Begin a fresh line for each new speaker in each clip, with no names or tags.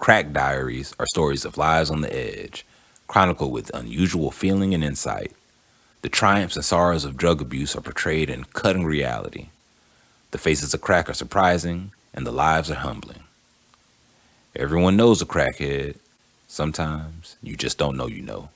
crack diaries are stories of lives on the edge, chronicled with unusual feeling and insight. The triumphs and sorrows of drug abuse are portrayed in cutting reality. The faces of crack are surprising, and the lives are humbling. Everyone knows a crackhead. Sometimes you just don't know you know.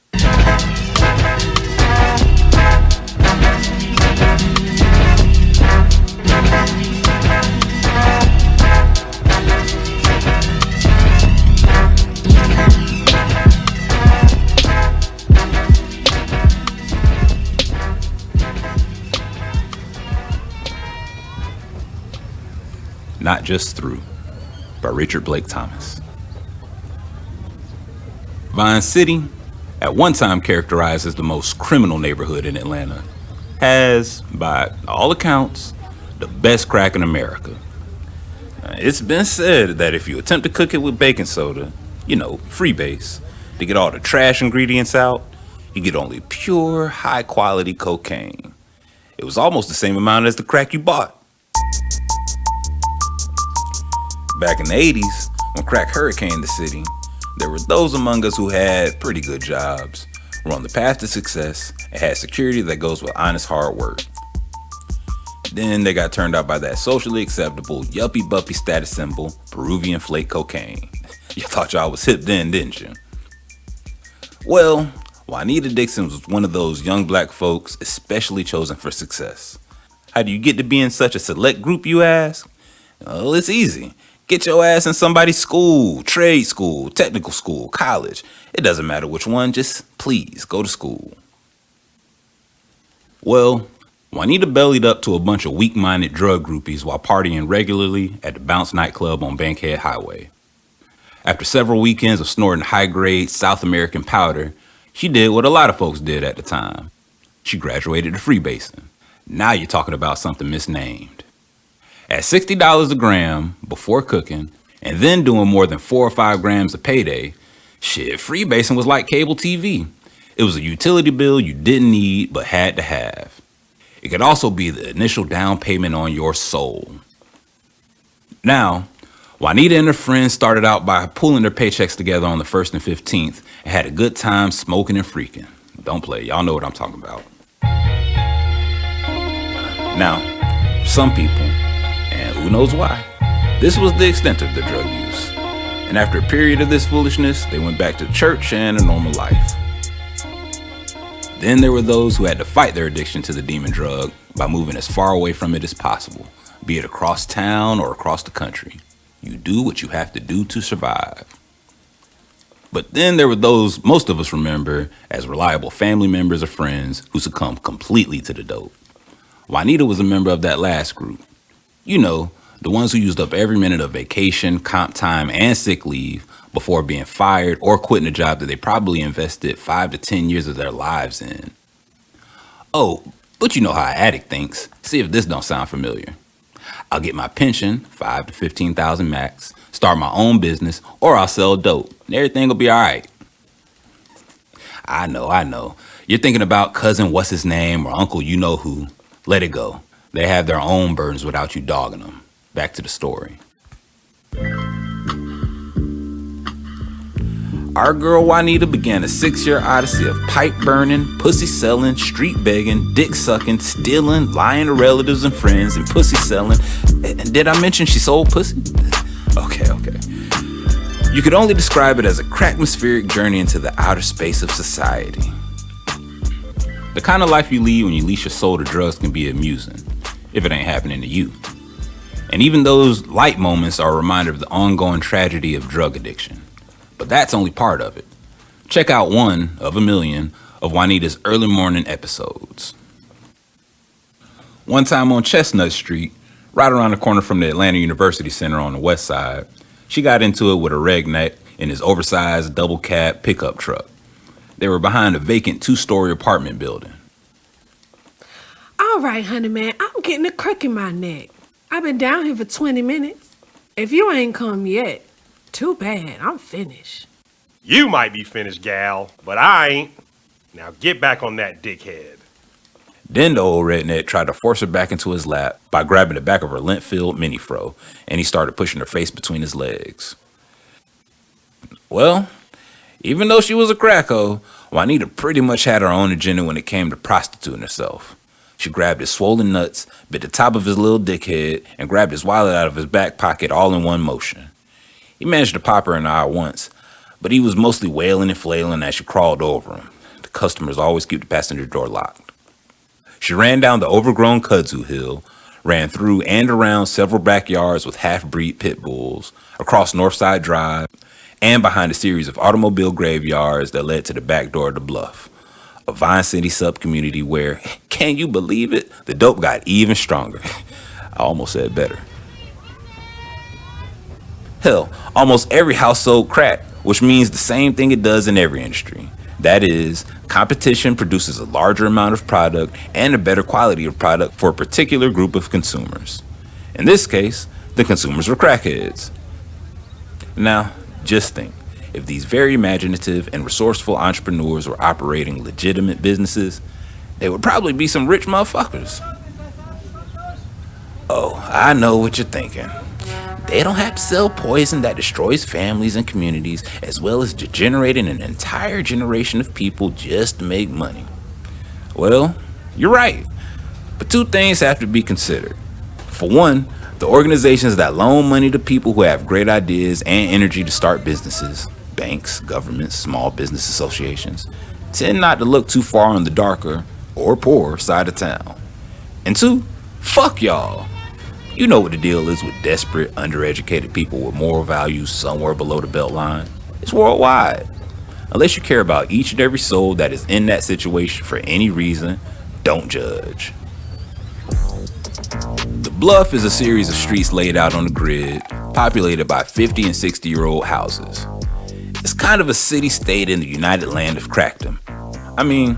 Not Just Through by Richard Blake Thomas. Vine City, at one time characterized as the most criminal neighborhood in Atlanta, has, by all accounts, the best crack in America. It's been said that if you attempt to cook it with baking soda, freebase, to get all the trash ingredients out, you get only pure, high-quality cocaine. It was almost the same amount as the crack you bought. Back in the 80s, when crack hurricaned the city, there were those among us who had pretty good jobs, were on the path to success, and had security that goes with honest hard work. Then they got turned out by that socially acceptable yuppie buppie status symbol, Peruvian flake cocaine. You thought y'all was hip then, didn't you? Well, Jaunita Dixon was one of those young black folks especially chosen for success. How do you get to be in such a select group, you ask? Well, it's easy. Get your ass in somebody's school, trade school, technical school, college. It doesn't matter which one, just please go to school. Well, Juanita bellied up to a bunch of weak-minded drug groupies while partying regularly at the Bounce nightclub on Bankhead Highway. After several weekends of snorting high-grade South American powder, she did what a lot of folks did at the time. She graduated to freebasing. Now you're talking about something misnamed. At $60 a gram before cooking, and then doing more than 4 or 5 grams a payday, freebasing was like cable TV. It was a utility bill you didn't need but had to have. It could also be the initial down payment on your soul. Now, Juanita and her friends started out by pulling their paychecks together on the 1st and 15th and had a good time smoking and freaking. Don't play, y'all know what I'm talking about. Now, for some people, and who knows why, this was the extent of their drug use. And after a period of this foolishness, they went back to church and a normal life. Then there were those who had to fight their addiction to the demon drug by moving as far away from it as possible, be it across town or across the country. You do what you have to do to survive. But then there were those most of us remember as reliable family members or friends who succumbed completely to the dope. Juanita was a member of that last group. You know, the ones who used up every minute of vacation, comp time, and sick leave before being fired or quitting a job that they probably invested 5 to 10 years of their lives in. Oh, but you know how an addict thinks. See if this don't sound familiar. I'll get my pension, $5,000 to $15,000 max, start my own business, or I'll sell dope, and everything will be all right. I know. You're thinking about cousin what's his name or uncle you know who. Let it go. They have their own burdens without you dogging them. Back to the story. Our girl Juanita began a 6-year odyssey of pipe burning, pussy selling, street begging, dick sucking, stealing, lying to relatives and friends, and pussy selling. And did I mention she sold pussy? Okay. You could only describe it as a crackmaspheric journey into the outer space of society. The kind of life you lead when you leash your soul to drugs can be amusing, if it ain't happening to you. And even those light moments are a reminder of the ongoing tragedy of drug addiction. But that's only part of it. Check out one of a million of Juanita's early morning episodes. One time on Chestnut Street, right around the corner from the Atlanta University Center on the west side, she got into it with a Redneck in his oversized double cab pickup truck. They were behind a vacant 2-story apartment building.
All right, honey man, I'm getting a crick in my neck. I've been down here for 20 minutes. If you ain't come yet, too bad, I'm finished.
You might be finished, gal, but I ain't. Now get back on that dickhead.
Then the old redneck tried to force her back into his lap by grabbing the back of her lint-filled mini-fro, and he started pushing her face between his legs. Well, even though she was a cracko, Juanita pretty much had her own agenda when it came to prostituting herself. She grabbed his swollen nuts, bit the top of his little dickhead, and grabbed his wallet out of his back pocket all in one motion. He managed to pop her in the eye once, but he was mostly wailing and flailing as she crawled over him. The customers always keep the passenger door locked. She ran down the overgrown kudzu hill, ran through and around several backyards with half-breed pit bulls, across Northside Drive, and behind a series of automobile graveyards that led to the back door of the Bluff, a Vine City sub-community where, can you believe it, the dope got even stronger. I almost said better. Hell, almost every house sold crack, which means the same thing it does in every industry. That is, competition produces a larger amount of product and a better quality of product for a particular group of consumers. In this case, the consumers were crackheads. Now, just think, if these very imaginative and resourceful entrepreneurs were operating legitimate businesses, they would probably be some rich motherfuckers. Oh, I know what you're thinking. They don't have to sell poison that destroys families and communities, as well as degenerating an entire generation of people just to make money. Well, you're right. But two things have to be considered. For one, the organizations that loan money to people who have great ideas and energy to start businesses, banks, governments, small business associations, tend not to look too far on the darker or poorer side of town. And two, fuck y'all. You know what the deal is with desperate, undereducated people with moral values somewhere below the belt line. It's worldwide. Unless you care about each and every soul that is in that situation for any reason, don't judge. The Bluff is a series of streets laid out on the grid, populated by 50 and 60-year-old houses. It's kind of a city-state in the United Land of Crackdom. I mean,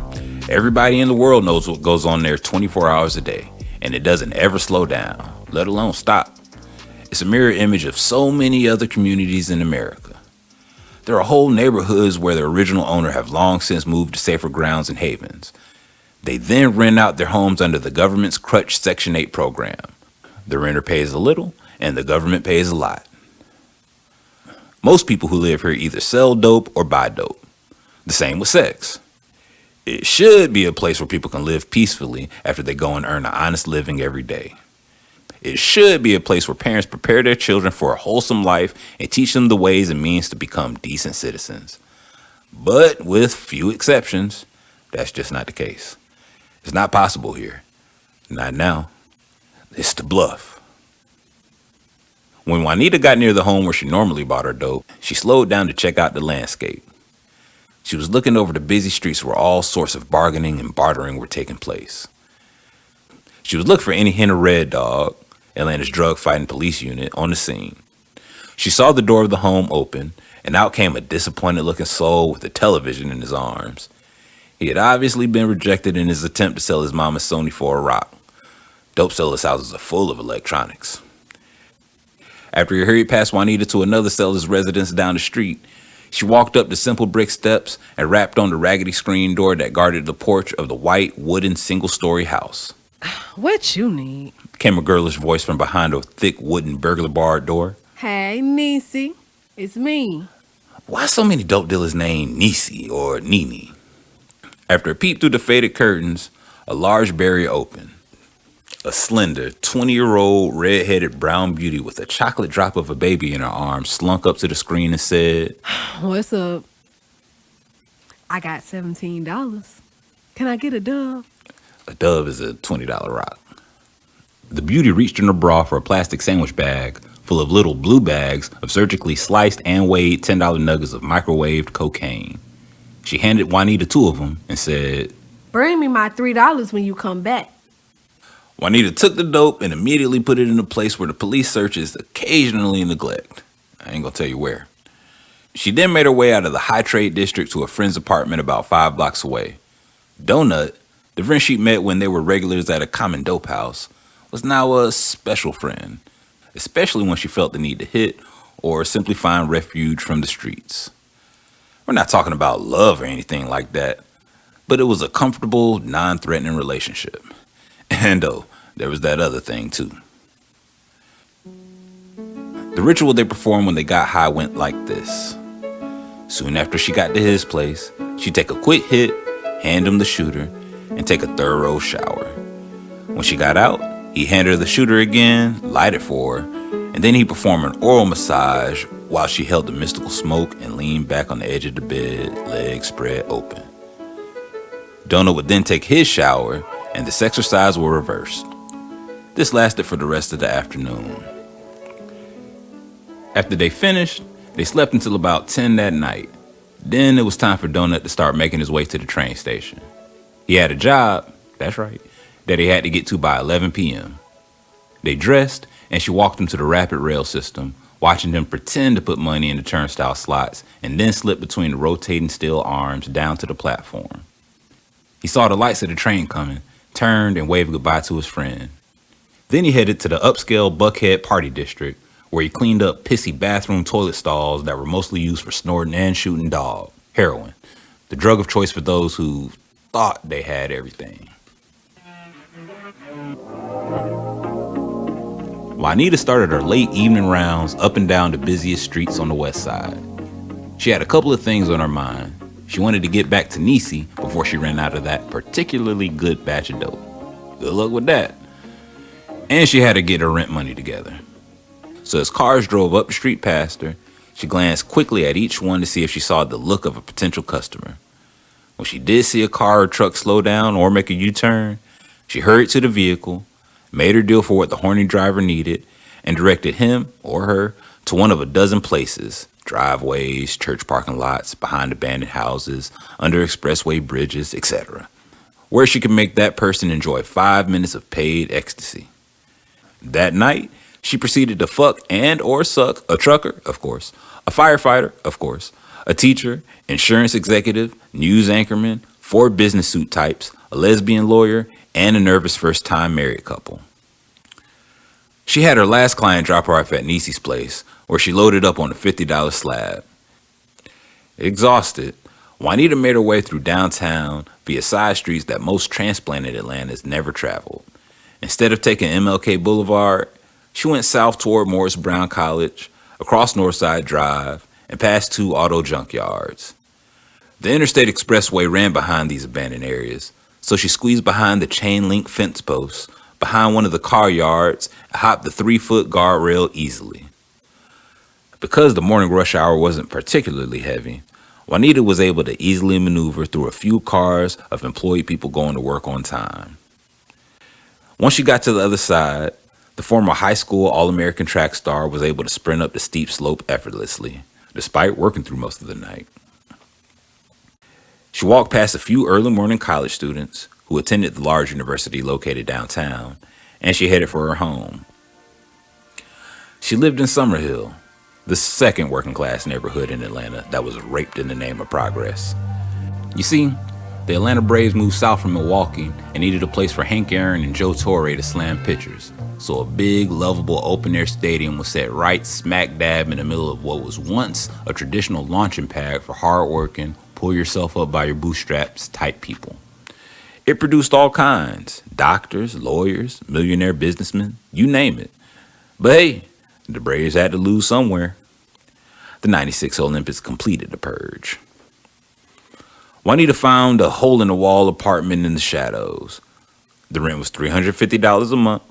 everybody in the world knows what goes on there 24 hours a day, and it doesn't ever slow down, let alone stop. It's a mirror image of so many other communities in America. There are whole neighborhoods where the original owner have long since moved to safer grounds and havens. They then rent out their homes under the government's crutch Section 8 program. The renter pays a little, and the government pays a lot. Most people who live here either sell dope or buy dope. The same with sex. It should be a place where people can live peacefully after they go and earn an honest living every day. It should be a place where parents prepare their children for a wholesome life and teach them the ways and means to become decent citizens. But with few exceptions, that's just not the case. It's not possible here. Not now. It's the Bluff. When Juanita got near the home where she normally bought her dope, she slowed down to check out the landscape. She was looking over the busy streets where all sorts of bargaining and bartering were taking place. She was looking for any hint of Red Dog, Atlanta's drug-fighting police unit, on the scene. She saw the door of the home open, and out came a disappointed-looking soul with a television in his arms. He had obviously been rejected in his attempt to sell his mama Sony for a rock. Dope sellers' houses are full of electronics. After he hurried past Juanita to another seller's residence down the street, she walked up the simple brick steps and rapped on the raggedy screen door that guarded the porch of the white, wooden, single-story house.
What you need?
Came a girlish voice from behind a thick wooden burglar barred door.
Hey, Neicey. It's me.
Why so many dope dealers named Neicey or Nini? After a peep through the faded curtains, a large barrier opened. A slender, 20-year-old, red-headed brown beauty with a chocolate drop of a baby in her arms slunk up to the screen and said,
What's up? I got $17. Can I get a dove?
A dove is a $20 rock. The beauty reached in her bra for a plastic sandwich bag full of little blue bags of surgically sliced and weighed $10 nuggets of microwaved cocaine. She handed Juanita 2 of them and said,
Bring me my $3 when you come back.
Juanita took the dope and immediately put it in a place where the police searches occasionally neglect. I ain't gonna tell you where. She then made her way out of the high trade district to a friend's apartment about 5 blocks away. Donut, the friend she met when they were regulars at a common dope house, was now a special friend, especially when she felt the need to hit or simply find refuge from the streets. We're not talking about love or anything like that, but it was a comfortable, non-threatening relationship. And there was that other thing too. The ritual they performed when they got high went like this. Soon after she got to his place, she'd take a quick hit, hand him the shooter, and take a thorough shower. When she got out, he'd hand her the shooter again, light it for her, and then he'd perform an oral massage while she held the mystical smoke and leaned back on the edge of the bed, legs spread open. Donut would then take his shower, and this exercise were reversed. This lasted for the rest of the afternoon. After they finished, they slept until about 10 that night. Then it was time for Donut to start making his way to the train station. He had a job, that's right, that he had to get to by 11 p.m. They dressed, and she walked him to the rapid rail system, watching them pretend to put money in the turnstile slots and then slip between the rotating steel arms down to the platform. He saw the lights of the train coming, turned and waved goodbye to his friend. Then he headed to the upscale Buckhead Party District, where he cleaned up pissy bathroom toilet stalls that were mostly used for snorting and shooting dog, heroin, the drug of choice for those who thought they had everything. Juanita started her late evening rounds up and down the busiest streets on the west side. She had a couple of things on her mind. She wanted to get back to Neicey before she ran out of that particularly good batch of dope. Good luck with that. And she had to get her rent money together. So as cars drove up the street past her, she glanced quickly at each one to see if she saw the look of a potential customer. When she did see a car or truck slow down or make a U-turn, she hurried to the vehicle, made her deal for what the horny driver needed, and directed him or her to one of a dozen places: driveways, church parking lots, behind abandoned houses, under expressway bridges, etc., where she could make that person enjoy 5 minutes of paid ecstasy. That night, she proceeded to fuck and or suck a trucker, of course, a firefighter, of course, a teacher, insurance executive, news anchorman, 4 business suit types, a lesbian lawyer, and a nervous first-time married couple. She had her last client drop her off at Neicey's place, where she loaded up on a $50 slab. Exhausted, Juanita made her way through downtown via side streets that most transplanted Atlantans never traveled. Instead of taking MLK Boulevard, she went south toward Morris Brown College, across Northside Drive, and past 2 auto junkyards. The Interstate Expressway ran behind these abandoned areas, so she squeezed behind the chain-link fence posts, behind one of the car yards, and hopped the 3-foot guardrail easily. Because the morning rush hour wasn't particularly heavy, Juanita was able to easily maneuver through a few cars of employed people going to work on time. Once she got to the other side, the former high school All-American track star was able to sprint up the steep slope effortlessly, despite working through most of the night. She walked past a few early morning college students who attended the large university located downtown, and she headed for her home. She lived in Summerhill, the second working class neighborhood in Atlanta that was raped in the name of progress. You see, the Atlanta Braves moved south from Milwaukee and needed a place for Hank Aaron and Joe Torre to slam pitchers. So a big, lovable open-air stadium was set right smack dab in the middle of what was once a traditional launching pad for hard-working, pull-yourself-up-by-your-bootstraps type people. It produced all kinds: doctors, lawyers, millionaire businessmen, you name it. But hey, the Braves had to lose somewhere. The '96 Olympics completed the purge. Juanita found a hole-in-the-wall apartment in the shadows. The rent was $350 a month,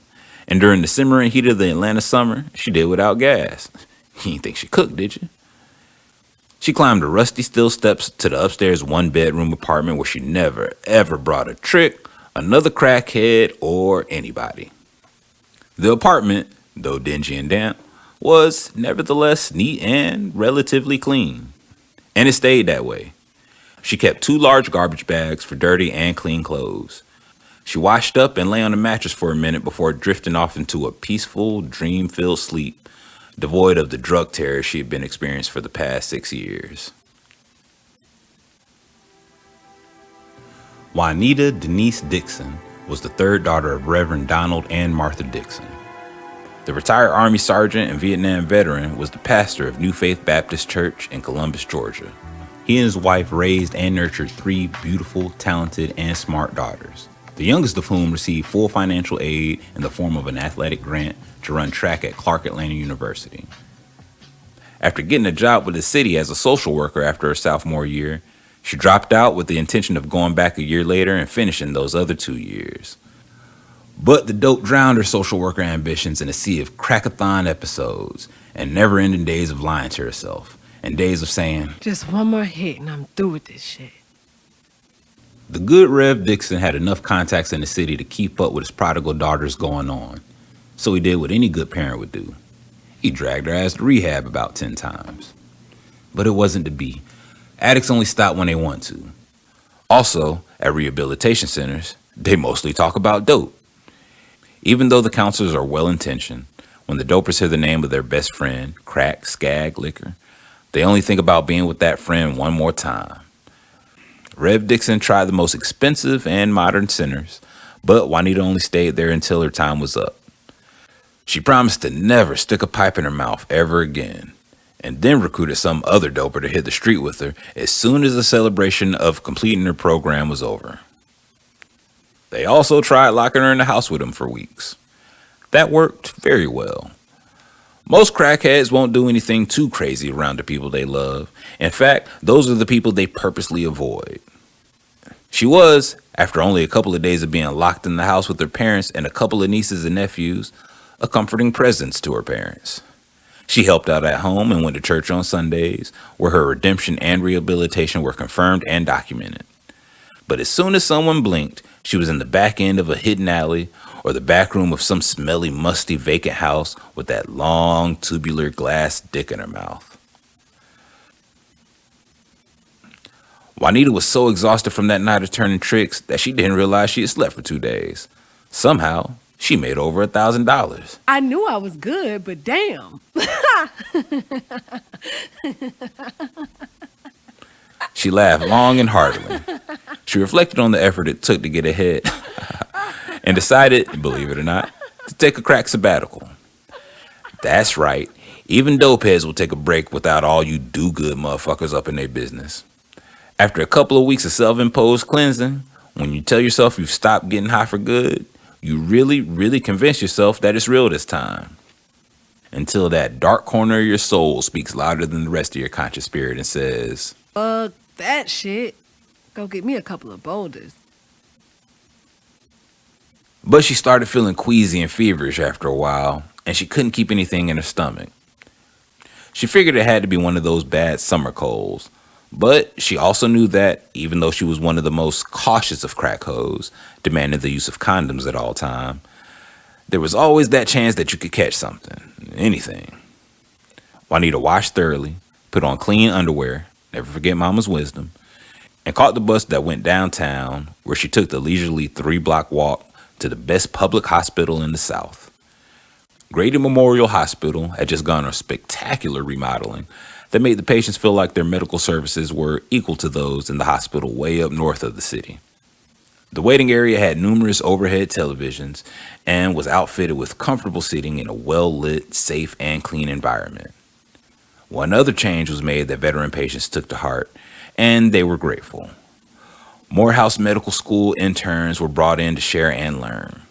and during the simmering heat of the Atlanta summer, she did without gas. You didn't think she cooked, did you? She climbed the rusty steel steps to the upstairs 1-bedroom apartment where she never, ever brought a trick, another crackhead, or anybody. The apartment, though dingy and damp, was nevertheless neat and relatively clean. And it stayed that way. She kept 2 large garbage bags for dirty and clean clothes. She washed up and lay on the mattress for a minute before drifting off into a peaceful, dream-filled sleep, devoid of the drug terror she had been experiencing for the past 6 years. Jaunita Denise Dixon was the 3rd daughter of Reverend Donald and Martha Dixon. The retired Army sergeant and Vietnam veteran was the pastor of New Faith Baptist Church in Columbus, Georgia. He and his wife raised and nurtured 3 beautiful, talented, and smart daughters, the youngest of whom received full financial aid in the form of an athletic grant to run track at Clark Atlanta University. After getting a job with the city as a social worker after her sophomore year, she dropped out with the intention of going back a year later and finishing those other 2 years. But the dope drowned her social worker ambitions in a sea of crackathon episodes and never-ending days of lying to herself and days of saying,
Just one more hit and I'm through with this shit.
the good Rev Dixon had enough contacts in the city to keep up with his prodigal daughter's going on. So he did what any good parent would do. He dragged her ass to rehab about 10 times. But it wasn't to be. Addicts only stop when they want to. Also, at rehabilitation centers, they mostly talk about dope. Even though the counselors are well-intentioned, when the dopers hear the name of their best friend, crack, skag, liquor, they only think about being with that friend one more time. Rev Dixon tried the most expensive and modern centers, but Juanita only stayed there until her time was up. She promised to never stick a pipe in her mouth ever again, and then recruited some other doper to hit the street with her as soon as the celebration of completing her program was over. They also tried locking her in the house with him for weeks. That worked very well. Most crackheads won't do anything too crazy around the people they love. In fact, those are the people they purposely avoid. She was, after only a couple of days of being locked in the house with her parents and a couple of nieces and nephews, a comforting presence to her parents. She helped out at home and went to church on Sundays, where her redemption and rehabilitation were confirmed and documented. But as soon as someone blinked, she was in the back end of a hidden alley or the back room of some smelly, musty, vacant house with that long, tubular glass dick in her mouth. Juanita was so exhausted from that night of turning tricks that she didn't realize she had slept for 2 days. Somehow, she made over $1,000.
I knew I was good, but damn.
She laughed long and heartily. She reflected on the effort it took to get ahead and decided, believe it or not, to take a crack sabbatical. That's right. Even dopeheads will take a break without all you do-good motherfuckers up in their business. After a couple of weeks of self-imposed cleansing, when you tell yourself you've stopped getting high for good, you really, really convince yourself that it's real this time. Until that dark corner of your soul speaks louder than the rest of your conscious spirit and says,
Fuck that shit. Go get me a couple of boulders.
But she started feeling queasy and feverish after a while, and she couldn't keep anything in her stomach. She figured it had to be one of those bad summer colds, but she also knew that, even though she was one of the most cautious of crack hoes, demanding the use of condoms at all time, there was always that chance that you could catch something, anything. Juanita washed thoroughly, put on clean underwear, never forget mama's wisdom, and caught the bus that went downtown, where she took the leisurely 3-block walk to the best public hospital in the South. Grady Memorial Hospital had just gone a spectacular remodeling that made the patients feel like their medical services were equal to those in the hospital way up north of the city. The waiting area had numerous overhead televisions and was outfitted with comfortable seating in a well-lit, safe, and clean environment. One other change was made that veteran patients took to heart, and they were grateful. Morehouse Medical School interns were brought in to share and learn.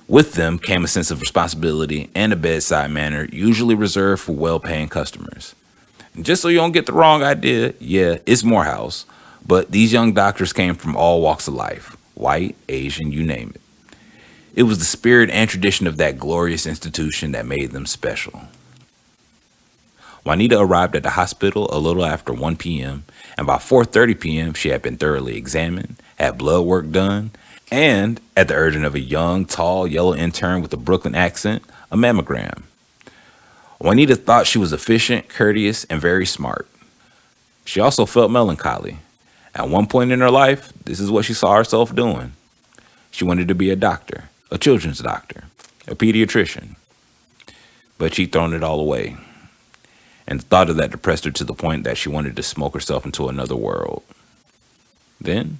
With them came a sense of responsibility and a bedside manner usually reserved for well-paying customers. And just so you don't get the wrong idea, yeah, it's Morehouse, but these young doctors came from all walks of life, white, Asian, you name it. It was the spirit and tradition of that glorious institution that made them special. Juanita arrived at the hospital a little after 1 p.m., and by 4:30 p.m. she had been thoroughly examined, had blood work done, and, at the urging of a young, tall, yellow intern with a Brooklyn accent, a mammogram. Juanita thought she was efficient, courteous, and very smart. She also felt melancholy. At one point in her life, this is what she saw herself doing. She wanted to be a doctor, a children's doctor, a pediatrician. But she'd thrown it all away. And the thought of that depressed her to the point that she wanted to smoke herself into another world. Then,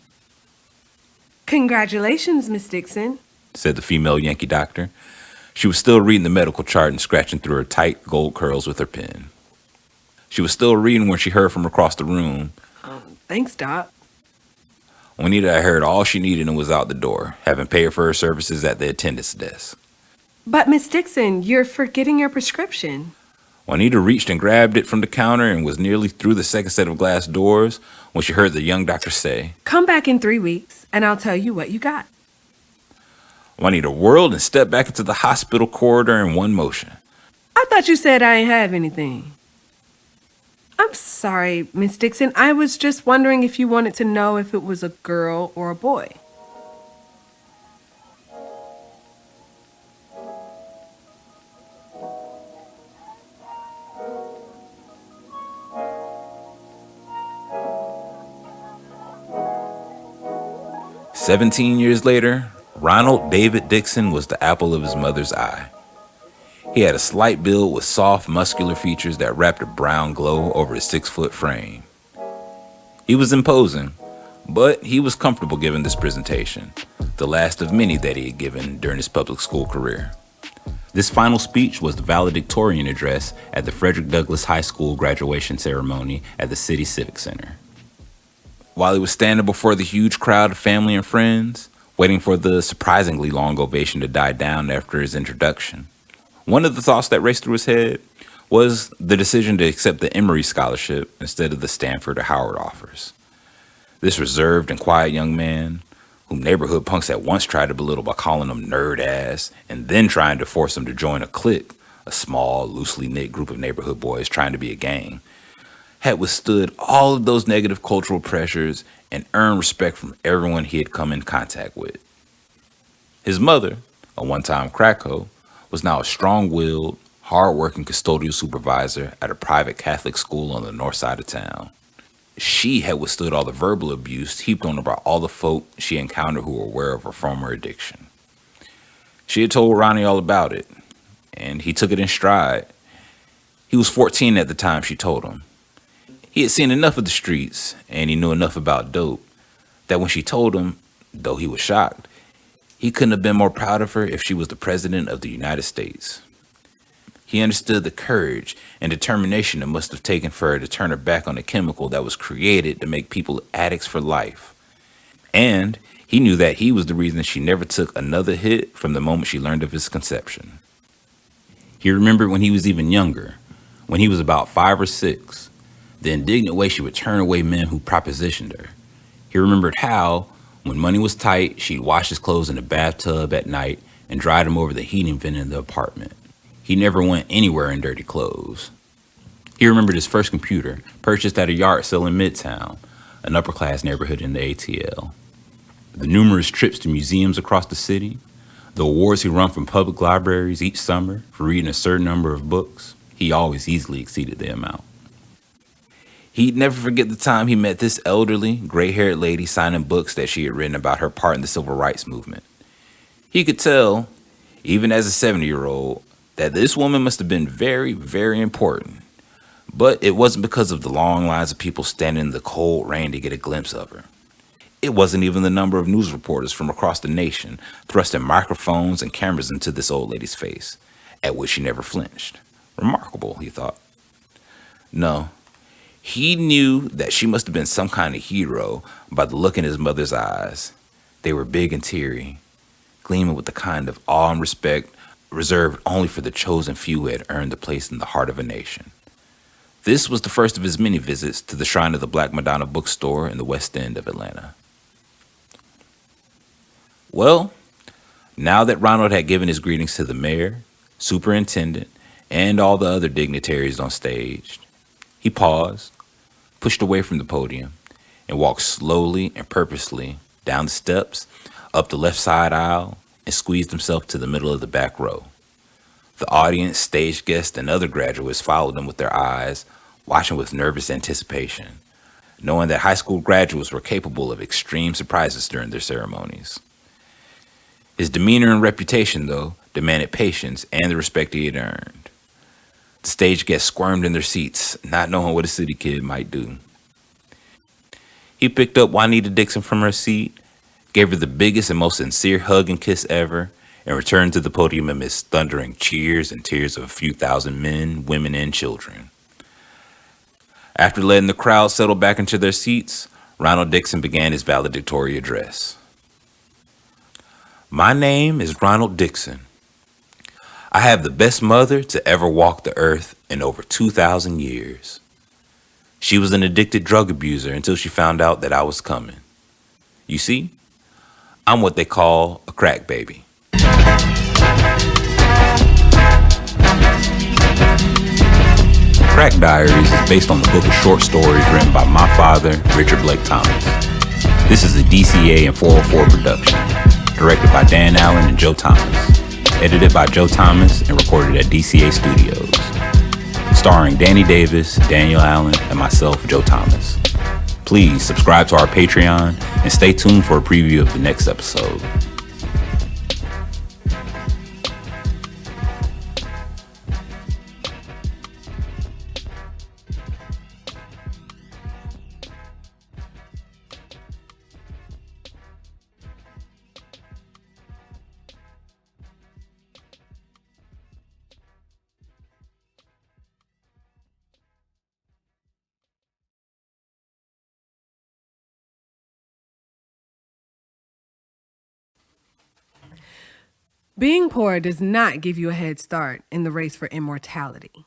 Congratulations, Miss Dixon,
said the female Yankee doctor. She was still reading the medical chart and scratching through her tight gold curls with her pen. She was still reading when she heard from across the room.
Thanks, Doc.
Juanita had heard all she needed and was out the door, having paid for her services at the attendant's desk.
But, Miss Dixon, you're forgetting your prescription.
Juanita reached and grabbed it from the counter and was nearly through the second set of glass doors when she heard the young doctor say,
"Come back in 3 weeks, and I'll tell you what you got."
Juanita whirled and stepped back into the hospital corridor in one motion.
"I thought you said I ain't have anything." "I'm sorry, Miss Dixon. I was just wondering if you wanted to know if it was a girl or a boy."
"17 years later, Ronald David Dixon was the apple of his mother's eye. He had a slight build with soft, muscular features that wrapped a brown glow over his 6-foot frame. He was imposing, but he was comfortable giving this presentation, the last of many that he had given during his public school career. This final speech was the valedictorian address at the Frederick Douglass High School graduation ceremony at the City Civic Center. While he was standing before the huge crowd of family and friends, waiting for the surprisingly long ovation to die down after his introduction, one of the thoughts that raced through his head was the decision to accept the Emory Scholarship instead of the Stanford or Howard offers. This reserved and quiet young man, whom neighborhood punks had once tried to belittle by calling him nerd ass and then trying to force him to join a clique, a small, loosely knit group of neighborhood boys trying to be a gang, had withstood all of those negative cultural pressures and earned respect from everyone he had come in contact with. His mother, a one-time crack hoe, was now a strong-willed, hard-working custodial supervisor at a private Catholic school on the north side of town. She had withstood all the verbal abuse heaped on her by all the folk she encountered who were aware of her former addiction. She had told Ronnie all about it, and he took it in stride. He was 14 at the time she told him. He had seen enough of the streets, and he knew enough about dope, that when she told him, though he was shocked, he couldn't have been more proud of her if she was the President of the United States. He understood the courage and determination it must have taken for her to turn her back on a chemical that was created to make people addicts for life. And he knew that he was the reason she never took another hit from the moment she learned of his conception. He remembered when he was even younger, when he was about 5 or 6, the indignant way she would turn away men who propositioned her. He remembered how, when money was tight, she'd wash his clothes in the bathtub at night and dry them over the heating vent in the apartment. He never went anywhere in dirty clothes. He remembered his first computer, purchased at a yard sale in Midtown, an upper-class neighborhood in the ATL. The numerous trips to museums across the city, the awards he won from public libraries each summer for reading a certain number of books. He always easily exceeded the amount. He'd never forget the time he met this elderly, gray-haired lady signing books that she had written about her part in the civil rights movement. He could tell, even as a 70-year-old, that this woman must have been very, very important. But it wasn't because of the long lines of people standing in the cold rain to get a glimpse of her. It wasn't even the number of news reporters from across the nation thrusting microphones and cameras into this old lady's face, at which she never flinched. Remarkable, he thought. No. He knew that she must have been some kind of hero by the look in his mother's eyes. They were big and teary, gleaming with the kind of awe and respect reserved only for the chosen few who had earned a place in the heart of a nation. This was the first of his many visits to the Shrine of the Black Madonna bookstore in the West End of Atlanta. Well, now that Ronald had given his greetings to the mayor, superintendent, and all the other dignitaries on stage, he paused, pushed away from the podium, and walked slowly and purposely down the steps, up the left side aisle, and squeezed himself to the middle of the back row. The audience, stage guests, and other graduates followed him with their eyes, watching with nervous anticipation, knowing that high school graduates were capable of extreme surprises during their ceremonies. His demeanor and reputation, though, demanded patience and the respect he had earned. The stage guests squirmed in their seats, not knowing what a city kid might do. He picked up Juanita Dixon from her seat, gave her the biggest and most sincere hug and kiss ever, and returned to the podium amidst thundering cheers and tears of a few thousand men, women, and children. After letting the crowd settle back into their seats, Ronald Dixon began his valedictory address. My name is Ronald Dixon. I have the best mother to ever walk the earth in over 2,000 years. She was an addicted drug abuser until she found out that I was coming. You see, I'm what they call a crack baby. Crack Diaries is based on the book of short stories written by my father, Richard Blake Thomas. This is a DCA and 404 production, directed by Dan Allen and Joe Thomas, edited by Joe Thomas and recorded at DCA Studios, starring Danni Davis, Daniel Allen, and myself, Joe Thomas. Please subscribe to our Patreon and stay tuned for a preview of the next episode.
Being poor does not give you a head start in the race for immortality.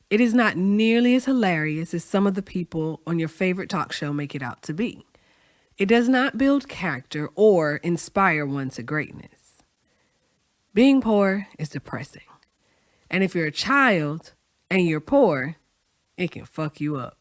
It is not nearly as hilarious as some of the people on your favorite talk show make it out to be. It does not build character or inspire one to greatness. Being poor is depressing. And if you're a child and you're poor, it can fuck you up.